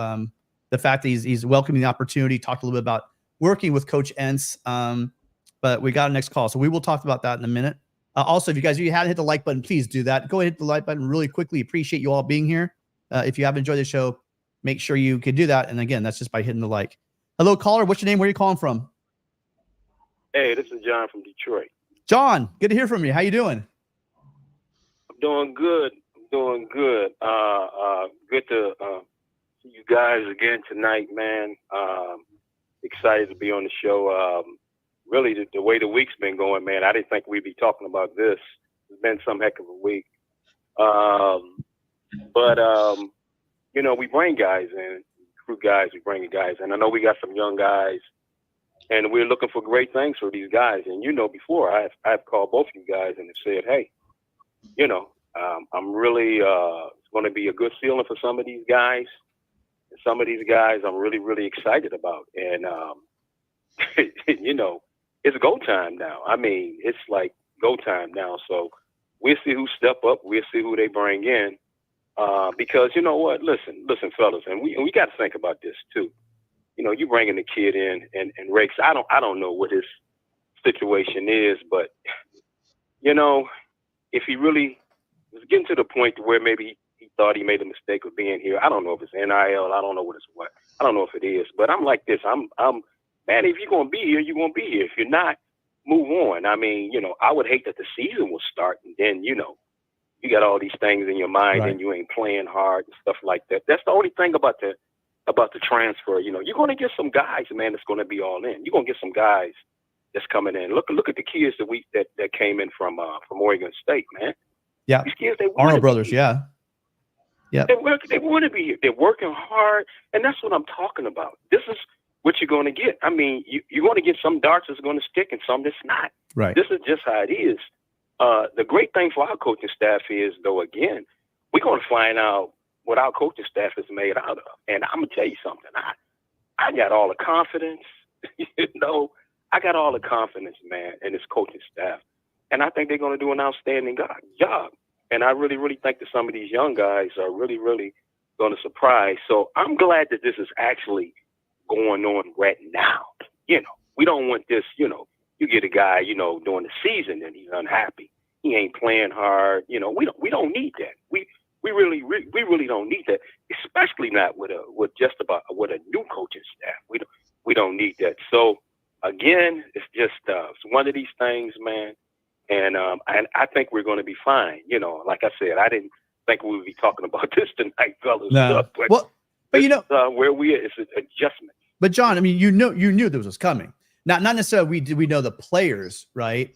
the fact that he's welcoming the opportunity. Talked a little bit about working with Coach Entz. But we got a next call, so we will talk about that in a minute. Also, if you haven't hit the like button, please do that. Go ahead and hit the like button really quickly. Appreciate you all being here. If you have enjoyed the show, make sure you can do that. And again, that's just by hitting the like. Hello, caller. What's your name? Where are you calling from? Hey, this is John from Detroit. John, good to hear from you. How you doing? I'm doing good. Good to see you guys again tonight, man. Excited to be on the show. Really, the way the week's been going, man, I didn't think we'd be talking about this. It's been some heck of a week. But we bring guys in, recruit guys, we bring guys in. I know we got some young guys, and we're looking for great things for these guys. And before I've called both of you guys and have said, hey, I'm really it's going to be a good feeling for some of these guys. And some of these guys I'm really, really excited about. And it's go time now. I mean, it's like go time now. So we'll see who step up. We'll see who they bring in. Because you know what? Listen, fellas, and we got to think about this too. You bringing the kid in, and Rex. I don't know what his situation is, but if he really was getting to the point where maybe he thought he made a mistake of being here. I don't know if it's NIL. I don't know what it's what. I don't know if it is. But I'm like this. I'm man. If you're gonna be here, you're gonna be here. If you're not, move on. I mean, I would hate that the season will start and then you got all these things in your mind right. and you ain't playing hard and stuff like that. That's the only thing about the transfer. You're going to get some guys, man, that's going to be all in. You're going to get some guys that's coming in. Look at the kids that came in from Oregon State, man. Yeah. These kids, they Arnold brothers, yeah. Yeah. They want to be here. They're working hard, and that's what I'm talking about. This is what you're going to get. I mean, you're going to get some darts that's going to stick and some that's not. Right. This is just how it is. The great thing for our coaching staff is, though, again, we're going to find out what our coaching staff is made out of. And I'm going to tell you something. I got all the confidence, I got all the confidence, man, in this coaching staff. And I think they're going to do an outstanding job. And I really, really think that some of these young guys are really, really going to surprise. So I'm glad that this is actually going on right now. We don't want this, you get a guy, during the season and he's unhappy. He ain't playing hard. We don't need that. We really don't need that, especially not with a new coaching staff. We don't need that. So again, it's just it's one of these things, man. And I think we're going to be fine. Like I said, I didn't think we would be talking about this tonight, fellas. No. But where we are, it's an adjustment. But John, I mean, you knew this was coming. Not necessarily we know the players, right?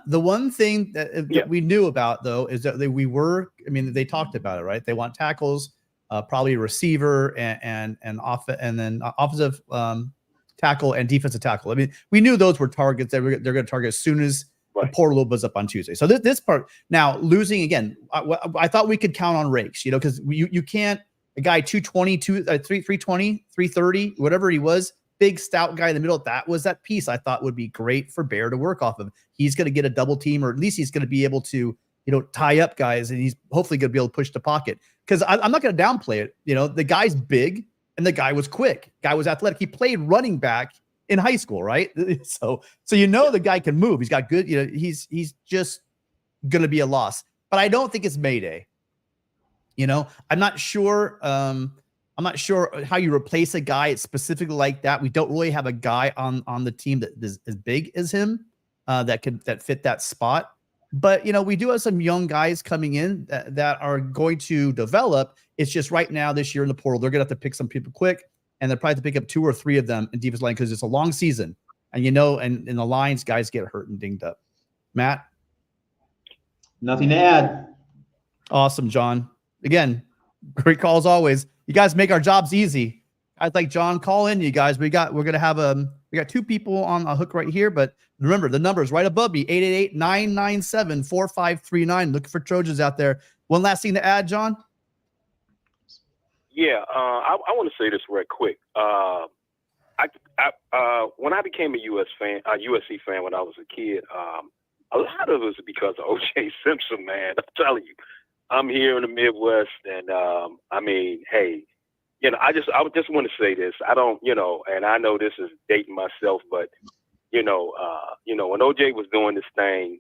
The one thing that we knew about though is that they talked about it, right? They want tackles, probably a receiver and then offensive tackle and defensive tackle. I mean, we knew those were targets that they're going to target as soon as the portal opens up on Tuesday. So this part now losing again, I thought we could count on Rakes, because you can't a guy 220, 320, 330, whatever he was. Big stout guy in the middle. That was that piece I thought would be great for Bear to work off of. He's going to get a double team, or at least he's going to be able to, tie up guys, and he's hopefully going to be able to push the pocket. Because I'm not going to downplay it. The guy's big and the guy was quick. Guy was athletic. He played running back in high school, right? So the guy can move. He's got good. He's just going to be a loss. But I don't think it's Mayday. I'm not sure. I'm not sure how you replace a guy specifically like that. We don't really have a guy on the team that is as big as him that fit that spot. But we do have some young guys coming in that are going to develop. It's just right now this year in the portal, they're gonna have to pick some people quick, and they're probably have to pick up 2 or 3 of them in defensive line because it's a long season, and and in the lines, guys get hurt and dinged up. Matt, Nothing to add. awesome, John. Again, great call as always. You guys make our jobs easy. I'd like John, call in, you guys. We're gonna have we got 2 people on a hook right here, but remember the number is right above me, 888-997-4539. Looking for Trojans out there. One last thing to add, John. Yeah, I want to say this real quick. When I became a USC fan when I was a kid, a lot of it was because of O.J. Simpson, man. I'm telling you, I'm here in the Midwest, and I mean, hey, I just want to say this. I don't, and I know this is dating myself, but when O.J. was doing this thing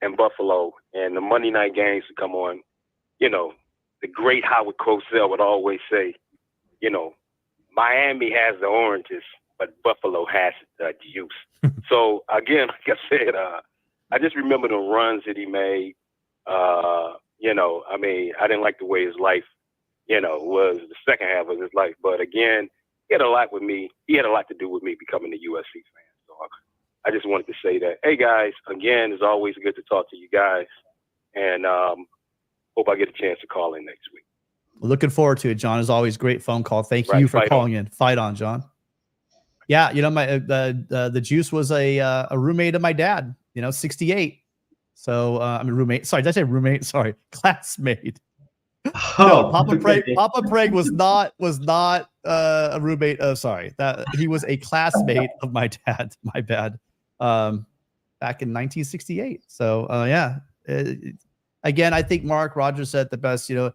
in Buffalo, and the Monday night games would come on, the great Howard Cosell would always say, Miami has the oranges, but Buffalo has the juice. So again, like I said, I just remember the runs that he made. I mean, I didn't like the way his life, was the second half of his life. But again, he had a lot with me. He had a lot to do with me becoming a USC fan. So I just wanted to say that. Hey guys, again, it's always good to talk to you guys, and hope I get a chance to call in next week. Looking forward to it, John. As always, great phone call. Thank you for calling in. Fight on, John. Yeah, my the Juice was a roommate of my dad. 68. So I'm a roommate. Sorry, did I say roommate? Sorry, classmate. No, Papa Preg was not a roommate. Sorry, that he was a classmate of my dad. My bad. Back in 1968. So yeah. Again, I think Mark Rogers said the best. You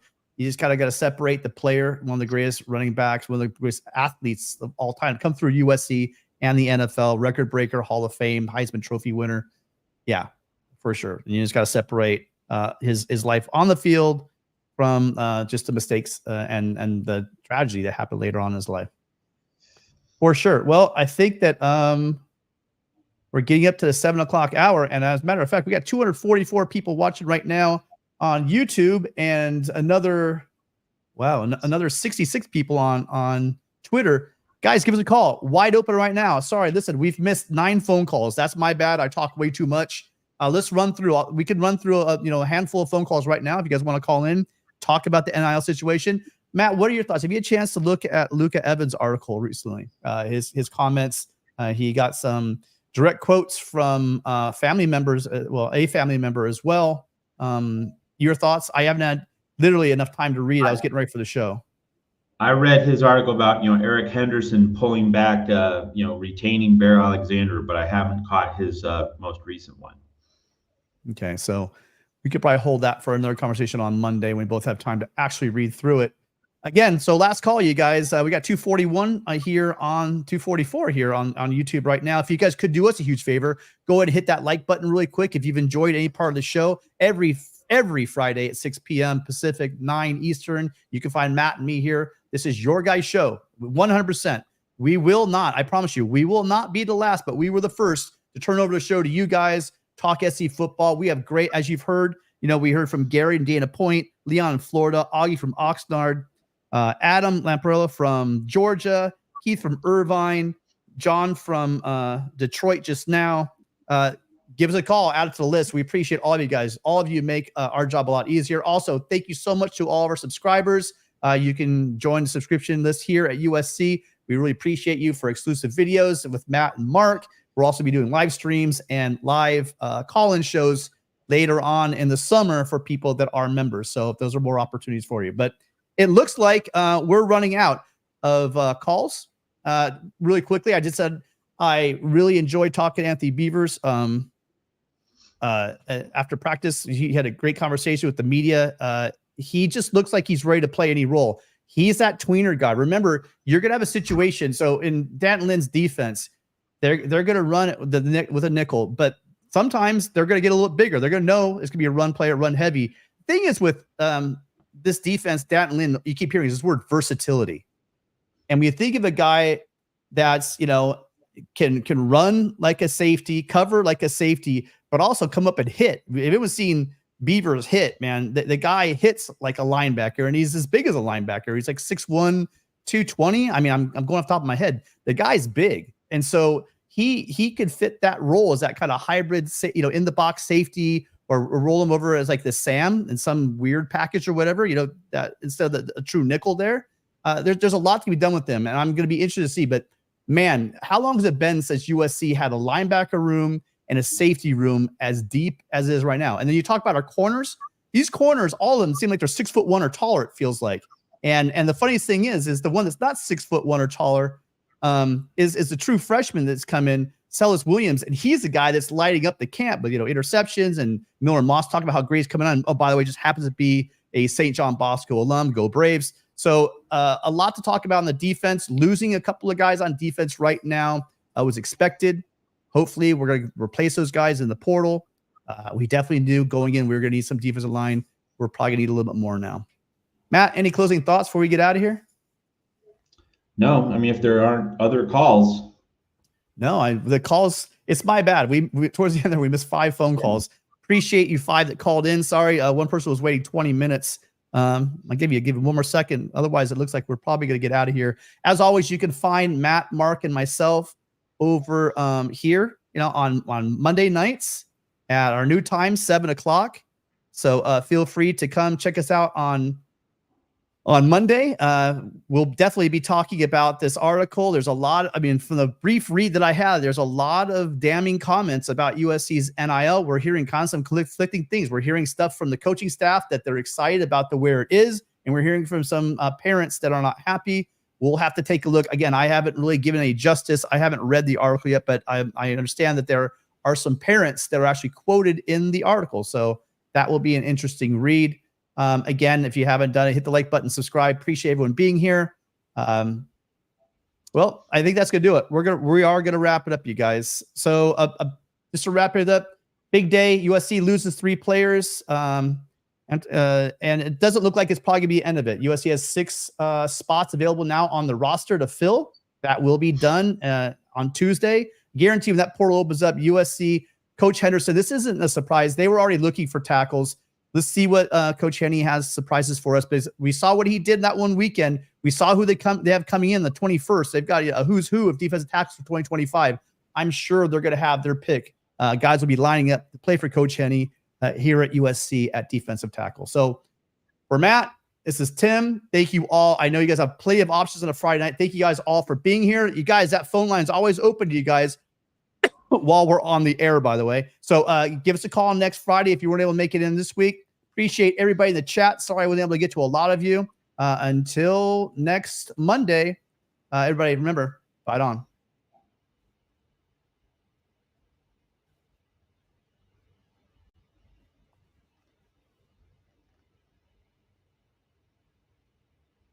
just kind of got to separate the player, one of the greatest running backs, one of the greatest athletes of all time, come through USC and the NFL, record breaker, Hall of Fame, Heisman Trophy winner. Yeah, for sure. And you just got to separate his life on the field from just the mistakes and the tragedy that happened later on in his life. For sure. Well, I think that we're getting up to the 7 o'clock hour. And as a matter of fact, we got 244 people watching right now on YouTube, and another 66 people on Twitter. Guys, give us a call. Wide open right now. Sorry, listen, we've missed 9 phone calls. That's my bad. I talk way too much. Let's run through. We can run through a handful of phone calls right now if you guys want to call in, talk about the NIL situation. Matt, what are your thoughts? Have you had a chance to look at Luca Evans' article recently? His comments. He got some direct quotes from family members. A family member as well. Your thoughts? I haven't had literally enough time to read. I was getting ready for the show. I read his article about Eric Henderson pulling back, retaining Bear Alexander, but I haven't caught his most recent one. Okay, so we could probably hold that for another conversation on Monday when we both have time to actually read through it. Again, so last call, you guys. We got 241 here on 244 here on YouTube right now. If you guys could do us a huge favor, go ahead and hit that like button really quick. If you've enjoyed any part of the show, every Friday at 6 p.m. Pacific, 9 Eastern, you can find Matt and me here. This is your guys' show, 100%. We will not, I promise you, we will not be the last, but we were the first to turn over the show to you guys, talk SC football. We have great, as you've heard, we heard from Gary and Dana Point, Leon in Florida, Augie from Oxnard, Adam Lamparella from Georgia, Keith from Irvine, John from Detroit just now. Give us a call, add it to the list. We appreciate all of you guys. All of you make our job a lot easier. Also, thank you so much to all of our subscribers. You can join the subscription list here at USC. We really appreciate you for exclusive videos with Matt and Mark. We'll also be doing live streams and live call-in shows later on in the summer for people that are members. So those are more opportunities for you. But it looks like we're running out of calls. Really quickly, I just said I really enjoyed talking to Anthony Beavers. After practice, he had a great conversation with the media. He just looks like he's ready to play any role. He's that tweener guy. Remember, you're going to have a situation. So in Danton Lynn's defense, they're going to run it with a nickel, but sometimes they're going to get a little bigger. They're going to know it's going to be a run play or run heavy. Thing is with this defense, Dan and Lynn, you keep hearing this word versatility. And when you think of a guy that's, can run like a safety, cover like a safety, but also come up and hit. If it was seen Beavers hit, man, the guy hits like a linebacker, and he's as big as a linebacker. He's like 6'1", 220. I mean, I'm going off the top of my head. The guy's big. And so he could fit that role as that kind of hybrid, in the box safety, or roll him over as like the Sam in some weird package or whatever, that instead of a true nickel there. There's a lot to be done with them, and I'm going to be interested to see. But man, how long has it been since USC had a linebacker room and a safety room as deep as it is right now? And then you talk about our corners. These corners, all of them seem like they're 6'1" or taller, it feels like. And the funniest thing is the one that's not 6'1" or taller is the true freshman that's come in, Celis Williams, and he's the guy that's lighting up the camp with interceptions. And Miller Moss talking about how great he's coming on. Oh, by the way, just happens to be a St. John Bosco alum. Go Braves! So a lot to talk about on the defense. Losing a couple of guys on defense right now was expected. Hopefully, we're going to replace those guys in the portal. We definitely knew going in we were going to need some defensive line. We're probably going to need a little bit more now. Matt, any closing thoughts before we get out of here? No, I mean, if there aren't other calls. No, the calls, it's my bad. We towards the end there, we missed 5 phone calls. Appreciate you 5 that called in. Sorry, one person was waiting 20 minutes. I'll give you one more second. Otherwise, it looks like we're probably going to get out of here. As always, you can find Matt, Mark, and myself over here, on Monday nights at our new time, 7 o'clock. So feel free to come check us out on Monday. We'll definitely be talking about this article. There's a lot, from the brief read that I had, there's a lot of damning comments about USC's NIL. We're hearing constant conflicting things. We're hearing stuff from the coaching staff that they're excited about where it is, and we're hearing from some parents that are not happy. We'll have to take a look. Again, I haven't really given any justice. I haven't read the article yet, but I understand that there are some parents that are actually quoted in the article. So that will be an interesting read. Again, if you haven't done it, hit the like button, subscribe. Appreciate everyone being here. Well, I think that's gonna do it. We are gonna wrap it up, you guys. So just to wrap it up, big day. USC loses 3 players, and it doesn't look like it's probably gonna be the end of it. USC has 6 spots available now on the roster to fill. That will be done on Tuesday. Guarantee when that portal opens up, USC Coach Henderson. This isn't a surprise. They were already looking for tackles. Let's see what Coach Henny has surprises for us, because we saw what he did that one weekend. We saw who they have coming in the 21st. They've got a who's who of defensive tackles for 2025. I'm sure they're going to have their pick. Guys will be lining up to play for Coach Henny here at USC at defensive tackle. So for Matt, this is Tim. Thank you all. I know you guys have plenty of options on a Friday night. Thank you guys all for being here. You guys, that phone line is always open to you guys while we're on the air, by the way. So give us a call next Friday if you weren't able to make it in this week. Appreciate everybody in the chat. Sorry I wasn't able to get to a lot of you. Until next Monday, everybody remember, fight on.